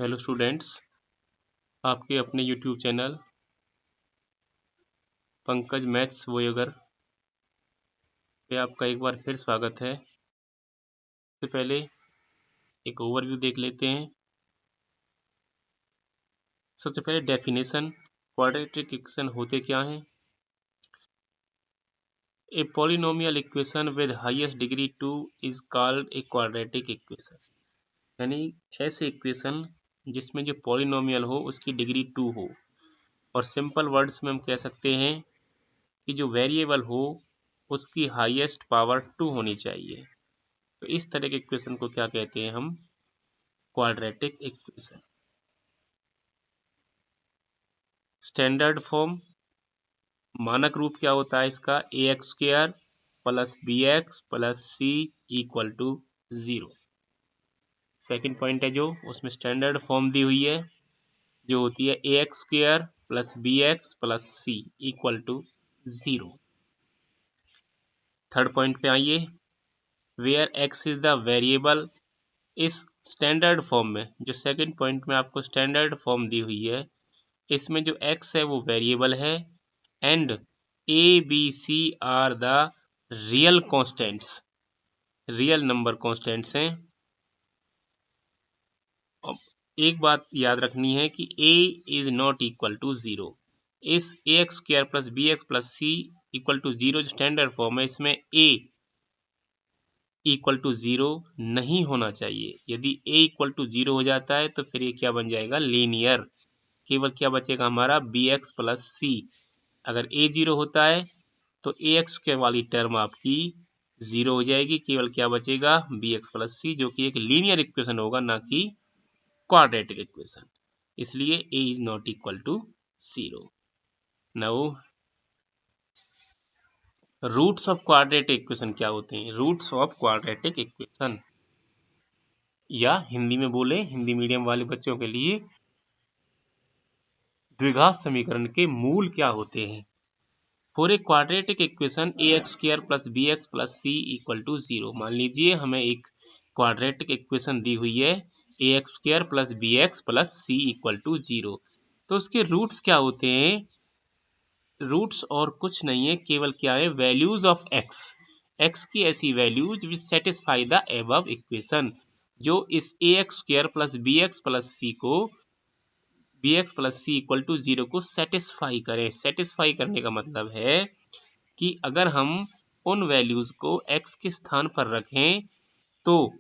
Hello students, आपके अपने YouTube channel Pankaj maths वोयगर पे आपका एक बार फिर स्वागत है। सबसे पहले एक ओवरव्यू देख लेते हैं। सबसे पहले डेफिनेशन, क्वाड्रेटिक इक्वेशन होते क्या हैं। A polynomial equation with highest degree 2 is called a quadratic equation. यानी ऐसे इक्वेशन जिसमें जो पॉलिनोमियल हो उसकी डिग्री 2 हो, और सिंपल वर्ड्स में हम कह सकते हैं कि जो वेरिएबल हो उसकी हाईएस्ट पावर 2 होनी चाहिए। तो इस तरह के इक्वेशन को क्या कहते हैं हम, क्वाड्रेटिक इक्वेशन। स्टैंडर्ड फॉर्म, मानक रूप क्या होता है इसका, A x square plus B x plus C equal to 0। Second point है जो उसमें स्टैंडर्ड फॉर्म दी हुई है जो होती है A x square plus B x plus C equal to 0। Third point पे आइए, where X is the variable. इस स्टैंडर्ड फॉर्म में, जो सेकंड पॉइंट में आपको स्टैंडर्ड फॉर्म दी हुई है, इसमें जो x है वो वेरिएबल है and a b c are the real constants, real number constants हैं। अब एक बात याद रखनी है कि a is not equal to 0। इस A x square plus B x plus C equal to 0 जो स्टैंडर्ड फॉर्म है, इसमें a इक्वल टू 0 नहीं होना चाहिए। यदि a इक्वल टू 0 हो जाता है तो फिर ये क्या बन जाएगा, लीनियर। केवल क्या बचेगा हमारा, बी एक्स प्लस सी। अगर a 0 होता है तो ए एक्स के वाली टर्म आपकी 0 हो जाएगी, केवल क्या बचेगा, बी एक्स प्लस सी, जो कि एक लीनियर इक्वेशन होगा, ना कि क्वाड्रेटिक इक्वेशन। इसलिए a is not equal to 0। Now roots of quadratic equation क्या होते हैं। रूट्स ऑफ क्वाड्रेटिक इक्वेशन, या हिंदी में बोले हिंदी मीडियम वाले बच्चों के लिए, द्विघात समीकरण के मूल क्या होते हैं। For a quadratic equation a x square plus B x plus C equal to 0। मान लीजिए हमें एक क्वाड्रेटिक इक्वेशन दी हुई है, A x square plus B x plus C equal to 0। तो उसके रूट्स क्या होते हैं, रूट्स और कुछ नहीं है, केवल क्या है, वैल्यूज ऑफ एक्स। एक्स की ऐसी values which satisfy the above equation, जो इस A x square plus B x plus C को, B x plus C equal to 0 को सेटिस्फाई करें। सेटिस्फाई करने का मतलब है कि अगर हम उन वैल्यूज को x के स्थान पर रखें तो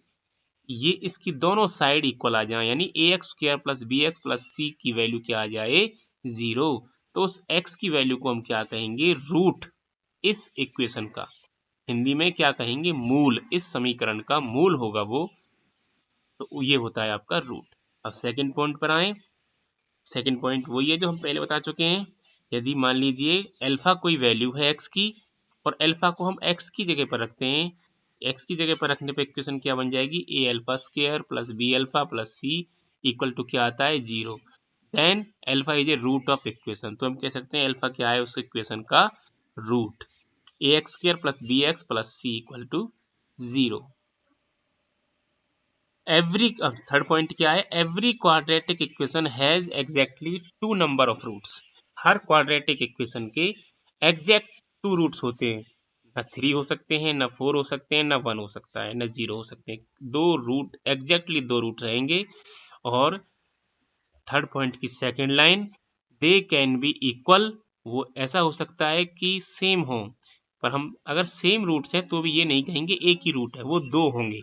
ये इसकी दोनों साइड इक्वल आ जाए, यानी A x square plus B x plus C की वैल्यू क्या आ जाए, 0। तो उस x की वैल्यू को हम क्या कहेंगे, रूट। इस इक्वेशन का हिंदी में क्या कहेंगे, मूल। इस समीकरण का मूल होगा वो, तो ये होता है आपका रूट। अब सेकेंड पॉइंट पर आए। सेकेंड पॉइंट वही है जो हम पहले बता चुके हैं। यदि मान लीजिए अल्फा कोई वैल्यू है एक्स की, और अल्फा को हम एक्स की जगह पर रखते हैं, एक्स की जगह पर रखने पे इक्वेशन क्या बन जाएगी, A alpha square plus B alpha plus C equal to क्या आता है, 0। Then alpha is a root of equation, तो हम कह सकते हैं अल्फा क्या है उस इक्वेशन का root. A x square plus B x plus C equal to 0। Every, third point क्या है, every quadratic equation has exactly 2 number of roots. हर क्वाड्रेटिक इक्वेशन के एग्जैक्ट 2 रूट्स होते हैं। न 3 हो सकते हैं, न 4 हो सकते हैं, न 1 हो सकता है, न 0 हो सकते हैं। 2 रूट, एग्जैक्टली 2 रूट रहेंगे। और थर्ड पॉइंट की second line, they can be equal, वो ऐसा हो सकता है कि सेम हो, पर हम अगर सेम रूट्स हैं तो भी ये नहीं कहेंगे एक ही रूट है, वो 2 होंगे।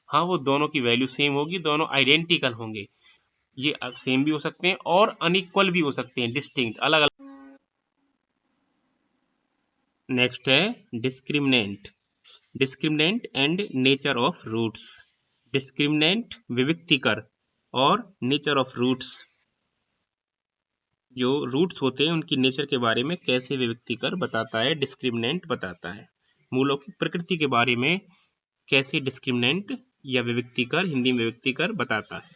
हाँ, वो दोनों की वैल्यू सेम होगी, दोनों आइडेंटिकल होंगे। ये सेम भी हो सकते हैं और अनइक्वल भी हो सकते हैं, डिस्टिंक्ट, अलग अलग। नेक्स्ट है discriminant. Discriminant and nature of roots. Discriminant विविक्तिकर, और नेचर ऑफ रूट्स, जो रूट्स होते हैं उनकी नेचर के बारे में कैसे विविक्तिकर बताता है, डिस्क्रिमिनेंट बताता है। मूलों की प्रकृति के बारे में कैसे डिस्क्रिमिनेंट या विविक्तिकर, हिंदी में विविक्तिकर बताता है।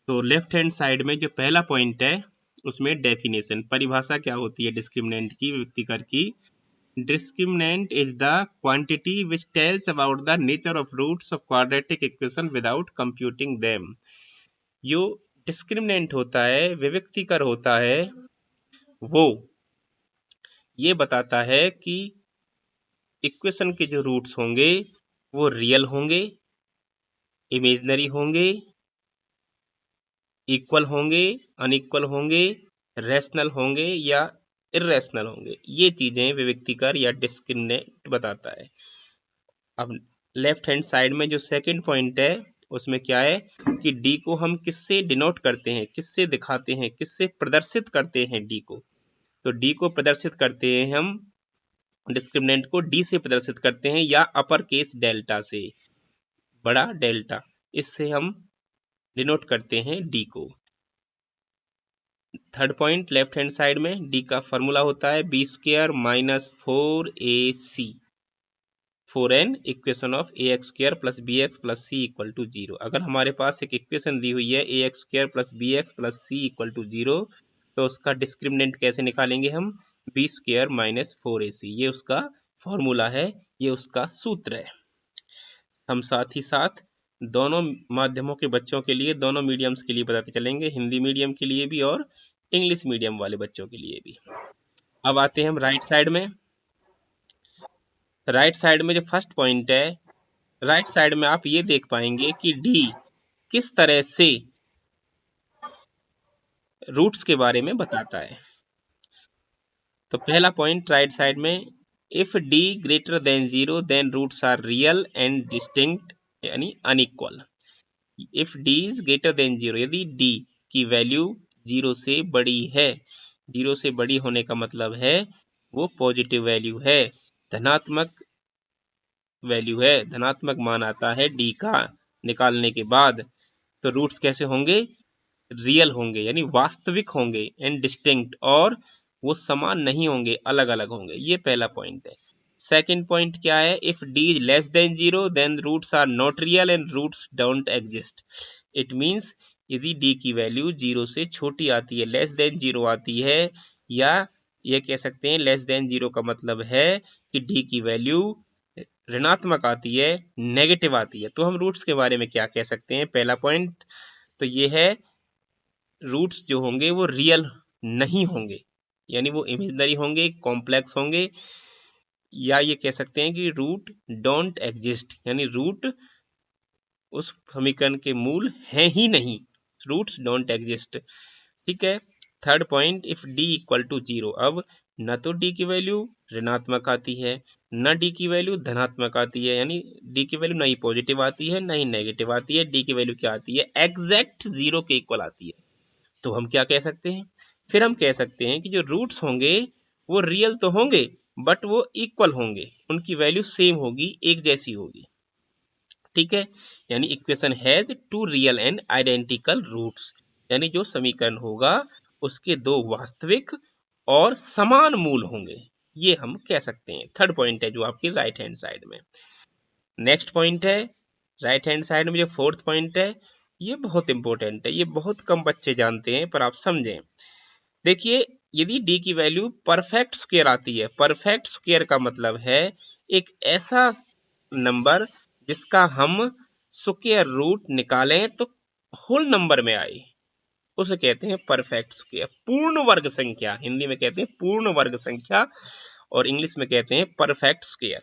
तो लेफ्ट हैंड साइड में जो पहला पॉइंट है उसमें डेफिनेशन, परिभाषा क्या होती है डिस्क्रिमिनेंट की, विविक्तिकर की। Discriminant is the quantity which tells about the nature of roots of quadratic equation without computing them. यो डिस्क्रिमिनेंट होता है, विविक्तिकर होता है, वो ये बताता है कि इक्वेशन के जो रूट्स होंगे वो रियल होंगे, इमेजिनरी होंगे, इक्वल होंगे, अनइक्वल होंगे, रैशनल होंगे या इर्रेशनल होंगे। ये चीजें विविक्तिकर या डिस्क्रिमिनेंट बताता है। अब लेफ्ट हैंड साइड में जो सेकंड पॉइंट है उसमें क्या है कि डी को हम किससे डिनोट करते हैं, किससे दिखाते हैं, किससे प्रदर्शित करते हैं डी को। तो डी को प्रदर्शित करते हैं हम, डिस्क्रिमिनेंट को डी से प्रदर्शित करते हैं या अपर केस डेल्टा से, बड़ा डेल्टा, इससे हम डिनोट करते हैं डी को। Third point left hand side में डी का फॉर्मूला होता है B square minus 4ac for an equation of A x square plus B x plus C equal to 0। अगर हमारे पास एक इक्वेशन दी हुई है A x square plus B x plus C equal to 0, तो उसका डिस्क्रिमिनेंट कैसे निकालेंगे हम, बी स्क्वायर माइनस 4ac। ये उसका फॉर्मूला है, ये उसका सूत्र है। हम साथ ही साथ दोनों माध्यमों के बच्चों के लिए, दोनों मीडियम्स के लिए बताते चलेंगे, हिंदी मीडियम के लिए भी और इंग्लिश मीडियम वाले बच्चों के लिए भी। अब आते हैं हम राइट साइड में। राइट साइड में जो फर्स्ट पॉइंट है, राइट साइड में आप ये देख पाएंगे कि डी किस तरह से रूट्स के बारे में बताता है। तो पहला पॉइंट राइट साइड में, if D greater than 0 then roots are real and distinct यानी unequal. If D is greater than 0, यदि डी की वैल्यू 0 से बड़ी है, 0 से बड़ी होने का मतलब है वो पॉजिटिव वैल्यू है, धनात्मक वैल्यू है, धनात्मक मान आता है डी का निकालने के बाद, तो रूट्स कैसे होंगे, रियल होंगे यानी वास्तविक होंगे, एंड डिस्टिंक्ट, और वो समान नहीं होंगे, अलग अलग होंगे। ये पहला पॉइंट है। सेकंड पॉइंट क्या है, if D is less than 0 then roots are not real and roots don't exist. It means यदि डी की वैल्यू 0 से छोटी आती है, लेस देन 0 आती है, या ये कह सकते हैं लेस देन 0 का मतलब है कि डी की वैल्यू ऋणात्मक आती है, नेगेटिव आती है, तो हम रूट्स के बारे में क्या कह सकते हैं। पहला पॉइंट तो ये है, रूट्स जो होंगे वो रियल नहीं होंगे, यानी वो इमेजिनरी होंगे, कॉम्प्लेक्स होंगे, या ये कह सकते हैं कि रूट डोंट एग्जिस्ट, यानी रूट उस समीकरण के मूल हैं ही नहीं, रूट्स डोंट एग्जिस्ट। ठीक है। Third point, if D equal to 0, अब न तो डी की वैल्यू ऋणात्मक आती है, न डी की वैल्यू धनात्मक आती है, यानी डी की वैल्यू नहीं पॉजिटिव आती है, न ही नेगेटिव आती है, डी की वैल्यू क्या आती है, एग्जैक्ट 0 के इक्वल आती है। तो हम क्या कह सकते हैं, फिर हम कह सकते हैं कि जो रूट्स होंगे वो रियल तो होंगे बट वो इक्वल होंगे, उनकी वैल्यू सेम होगी, एक जैसी होगी। ठीक है, यानी equation has two real and identical roots, यानी जो समीकरण होगा उसके दो वास्तविक और समान मूल होंगे, ये हम कह सकते हैं। थर्ड पॉइंट है जो आपकी राइट हैंड साइड में। नेक्स्ट पॉइंट है राइट हैंड साइड में जो फोर्थ पॉइंट है, ये बहुत इंपॉर्टेंट है, ये बहुत कम बच्चे जानते हैं, पर आप समझें। देखिए, यदि डी की वैल्यू परफेक्ट स्क्वायर आती है, परफेक्ट स्क्वायर का मतलब है एक ऐसा नंबर जिसका हम स्क्वायर रूट निकालें तो होल नंबर में आए, उसे कहते हैं परफेक्ट स्क्वायर। पूर्ण वर्ग संख्या, हिंदी में कहते हैं पूर्ण वर्ग संख्या, और इंग्लिश में कहते हैं परफेक्ट स्क्वायर।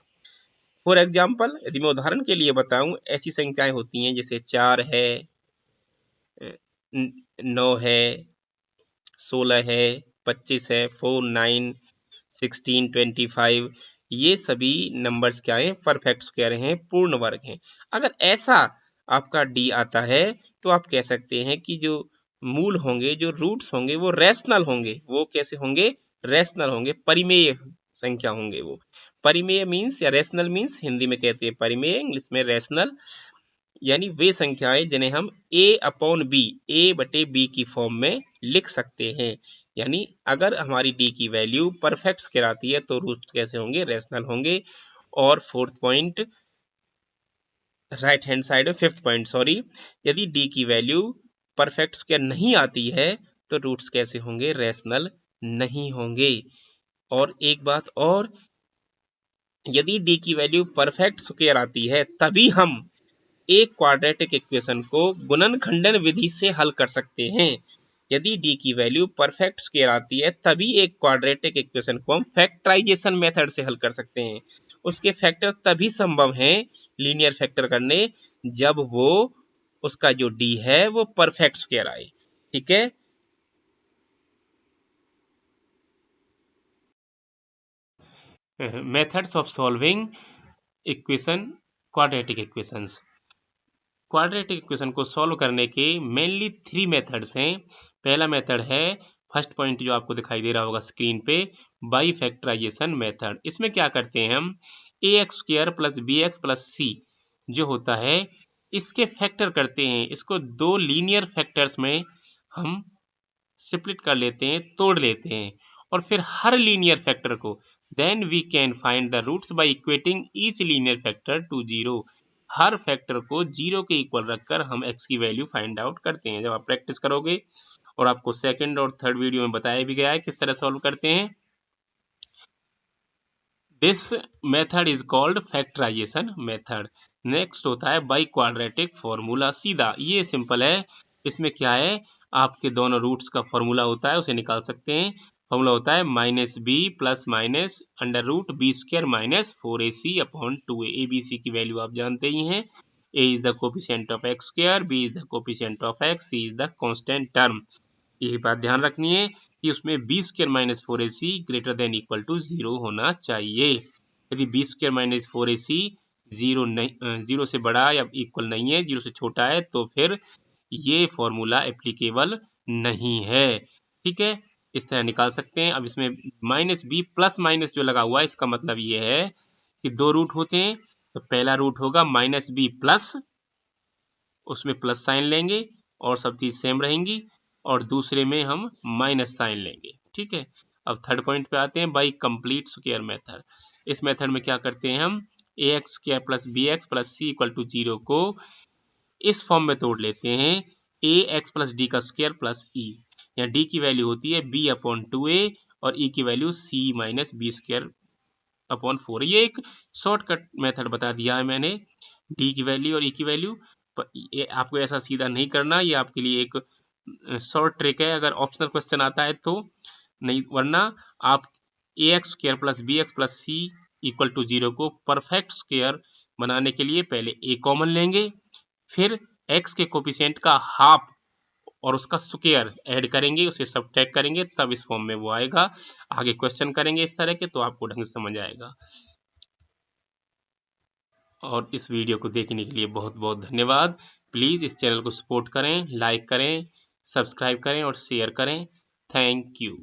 फॉर एग्जाम्पल, यदि मैं उदाहरण के लिए बताऊं, ऐसी संख्याएं होती हैं जैसे 4 है, 9 है, 16 है, 25 है, 4, 9, 16, 25, ये सभी नंबर्स क्या हैं, परफेक्ट स्क्वायर हैं, पूर्ण वर्ग हैं। अगर ऐसा आपका डी आता है तो आप कह सकते हैं कि जो मूल होंगे, जो रूट्स होंगे वो रैशनल होंगे। वो कैसे होंगे, रैशनल होंगे, परिमेय संख्या होंगे। वो परिमेय मीन्स या रैशनल मीन्स, हिंदी में कहते हैं परिमेय, इंग्लिश में रैशनल, यानी वे संख्याएं जिन्हें हम a अपॉन बी, a बटे बी की फॉर्म में लिख सकते हैं। यानी अगर हमारी d की वैल्यू परफेक्ट स्क्वायर आती है तो रूट्स कैसे होंगे, रैशनल होंगे। और fourth point right hand side में, फिफ्थ पॉइंट सॉरी, यदि d की वैल्यू परफेक्ट स्क्वायर नहीं आती है तो रूट्स कैसे होंगे, रैशनल नहीं होंगे। और एक बात और, यदि d की वैल्यू परफेक्ट स्क्वायर आती है तभी हम एक क्वाड्रेटिक इक्वेशन को गुणनखंडन विधि से हल कर सकते हैं। यदि d की वैल्यू परफेक्ट स्क्वायर आती है तभी एक क्वाड्रेटिक इक्वेशन को हम फैक्टराइजेशन मेथड से हल कर सकते हैं। उसके फैक्टर तभी संभव हैं लीनियर फैक्टर करने जब वो उसका जो d है वो परफेक्ट स्क्वायर आए। ठीक है, methods of solving equation quadratic equations. Quadratic equation को सॉल्व करने के मेनली 3 मेथड्स हैं। पहला मेथड है, फर्स्ट पॉइंट जो आपको दिखाई दे रहा होगा स्क्रीन पे, बाई फैक्टराइजेशन मेथड। इसमें क्या करते हैं हम, A x square plus B x plus C जो होता है इसके फैक्टर करते हैं। इसको दो लीनियर फैक्टर्स में हम स्प्लिट कर लेते हैं, तोड़ लेते हैं, और फिर हर लीनियर फैक्टर को then we can find the roots by equating each linear factor to zero. हर फैक्टर को जीरो के इक्वल रखकर हम एक्स की वैल्यू फाइंड आउट करते हैं। जब आप प्रैक्टिस करोगे, और आपको सेकंड और थर्ड वीडियो में बताया भी गया है किस तरह सॉल्व करते हैं। This method is called factorisation method. Next होता है बाई क्वाड्रेटिक फॉर्मूला। सीधा ये सिंपल है, इसमें क्या है, आपके दोनों रूट्स का फॉर्मूला होता है, उसे निकाल सकते हैं। फॉर्मूला होता है minus b plus minus under root b square minus 4ac upon 2a। A b c की वैल्यू आप जानते ही हैं। a is the coefficient of x square, b is the coefficient of x, c is the constant term. यही बात ध्यान रखनी है कि उसमें b square minus 4ac greater than equal to 0 होना चाहिए। यदि B square minus 4ac zero से बड़ा या इक्वल नहीं है, जीरो से छोटा है, तो फिर ये फॉर्मूला एप्लीकेबल नहीं है। ठीक है, इस तरह निकाल सकते हैं। अब इसमें माइनस बी प्लस माइनस जो लगा हुआ है, इसका मतलब ये है कि दो रूट होते हैं, तो पहला रूट होगा माइनस बी प्लस, उसमें प्लस साइन लेंगे और सब चीज सेम रहेंगी, और दूसरे में हम माइनस साइन लेंगे। ठीक है, अब थर्ड पॉइंट पे आते हैं, बाई कंप्लीट स्क्वायर मेथड। इस मेथड में क्या करते हैं हम, A x square plus B x plus C equal to 0 को इस फॉर्म में तोड़ लेते हैं, ए एक्स प्लस डी का स्क्वायर प्लस ई। यहाँ डी की वैल्यू होती है बी अपॉन 2a और ई की value C minus B square upon 4। ये एक शॉर्टकट मेथड बता दिया है मैंने, डी की वैल्यू और ई की वैल्यू। ये आपको ऐसा सीधा नहीं करना, ये आपके लिए एक शॉर्ट ट्रिक है अगर ऑप्शनल क्वेश्चन आता है तो, नहीं वरना आप A x square plus B x plus C equal to 0 को परफेक्ट स्क्वायर बनाने के लिए पहले ए कॉमन लेंगे, फिर x के कोफिशिएंट का हाफ और उसका स्क्वायर ऐड करेंगे, उसे सब्ट्रैक्ट करेंगे, तब इस फॉर्म में वो आएगा। आगे क्वेश्चन करेंगे इस तरह के तो आपको ढंग से समझ आएगा। और इस वीडियो को देखने के लिए बहुत बहुत धन्यवाद। प्लीज़ इस चैनल को सपोर्ट करें, लाइक करें, सब्सक्राइब करें और शेयर करें। Thank you.